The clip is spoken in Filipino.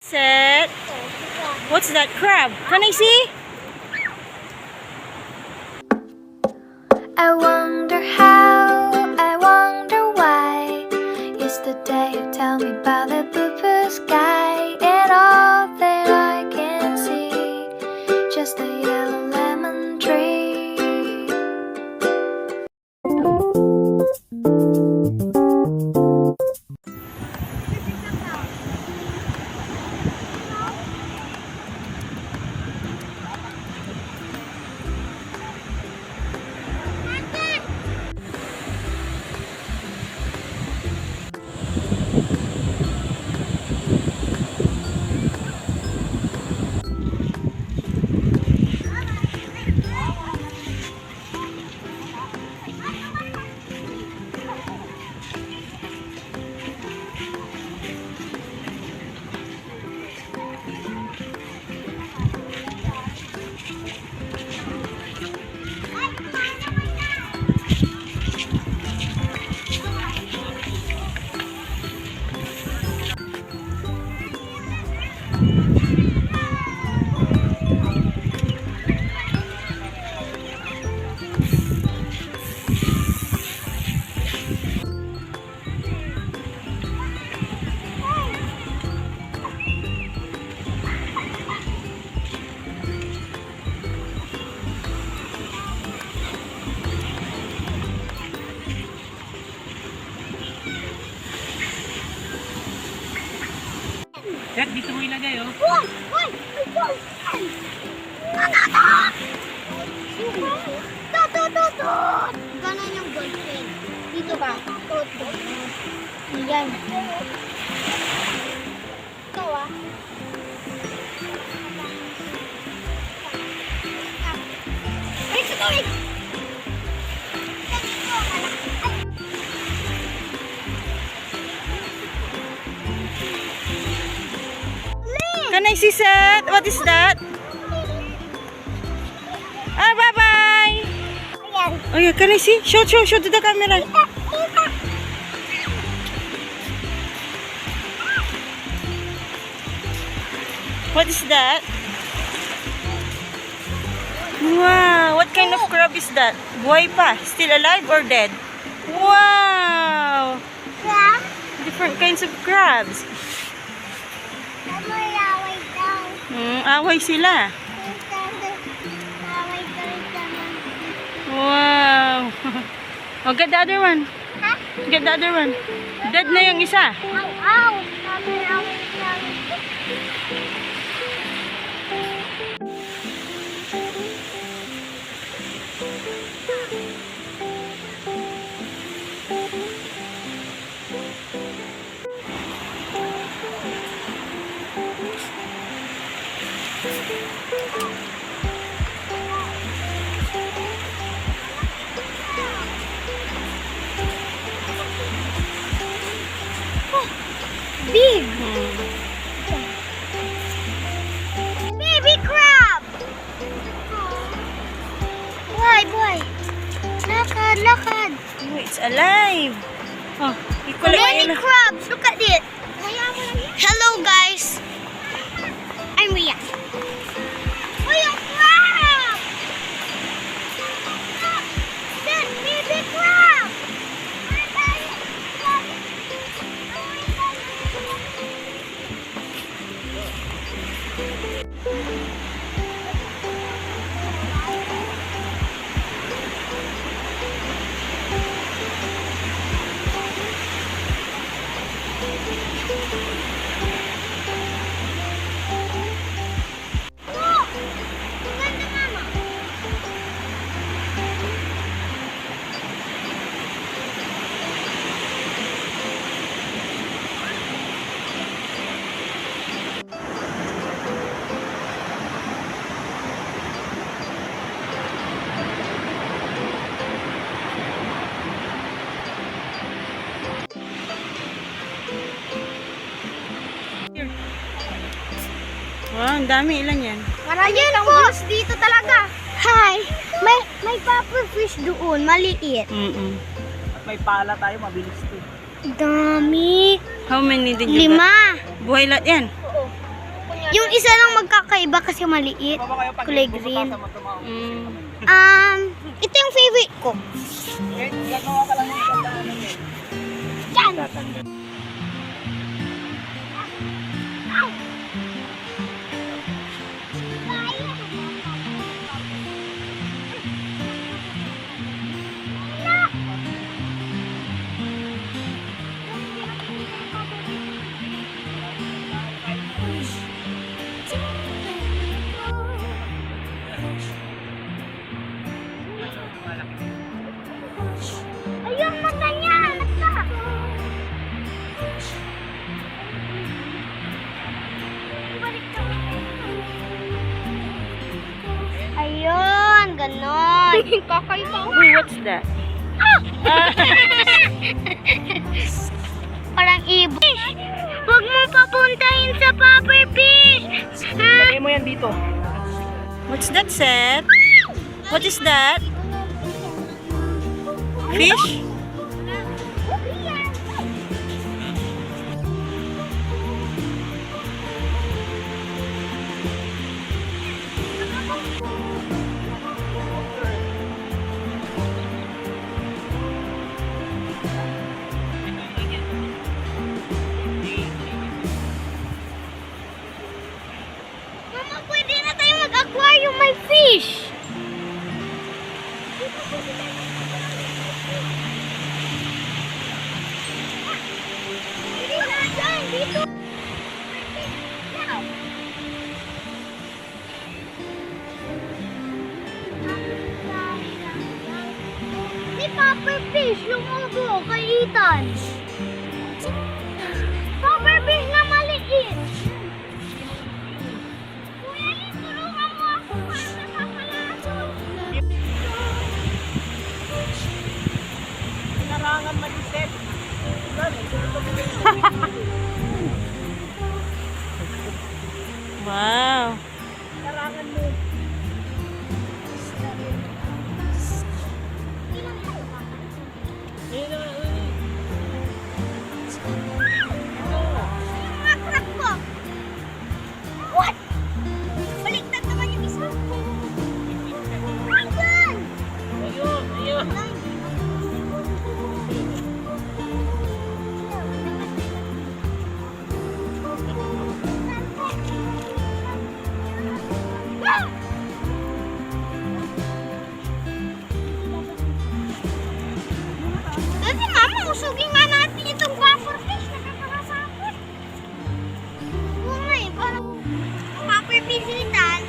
Set. What's that crab? Can I see? I wonder how, I wonder why. Yesterday you tell me about the blue sky, and all that I can see, just a yellow lemon tree. Dad, dito mo ilagay, oh. Ganon yung ballpen. Dito ba? Yan. Ikaw ah. Ay, sa tawid! Can I see, Set? What is that? Ah, bye-bye! Ayan. Oh yeah, can I see? Show to the camera. What is that? Wow, what kind of crab is that? Buhay pa? Still alive or dead? Wow! Crab? Different kinds of crabs. Laway daw. Away sila. Laway daw naman. Wow! Oh, get the other one. Ha? Get the other one. Dead na yung isa. Ow, ow. Sabi away daw. Big! Baby crab! Boy! Lakad! Oh, it's alive. Oh, Many crabs! Look at it! Hello guys! I'm Ria. Oh, yung crab! That baby crab! Wow, ang dami. Ilan yan? Marami lang fish dito talaga. Hi! May puffer fish doon, maliit. At may pala tayo, mabilis to. Dami. How many did you get? 5. Buhay lahat yan? Oo. Yung isa lang magkakaiba kasi maliit. Baba kayo pag Kulay pupunta green. sa Matumao. Ito yung favorite ko. Okay, gagawa ka lang ng isang daan ng Yan! Ayun, mata niya! Mata! Ayun, ganon. Kakaiba. Uy, what's that? Parang ibon. Huwag mo papuntahin sa puffer fish. Lagay mo yan dito. What's that, Seth? What is that? Fish? Mama, pwede na tayo mag-aquarium. May fish. Hindi na dyan. Dito. Ni Puffer Fish, yung ubo kay Ethan. Puffer Fish na maliit. Kuya, tulungan mo ako para nakakalason. Pinarangan mag-isip. Wow. Pinarangan mo. Mga crab ko. What? Baliktad naman yung isa. Ayan! Ayun, ayun. Kasi mama, usugin nga natin itong puffer fish. Nakakasapot. Oo nga eh, parang puffer fish itan.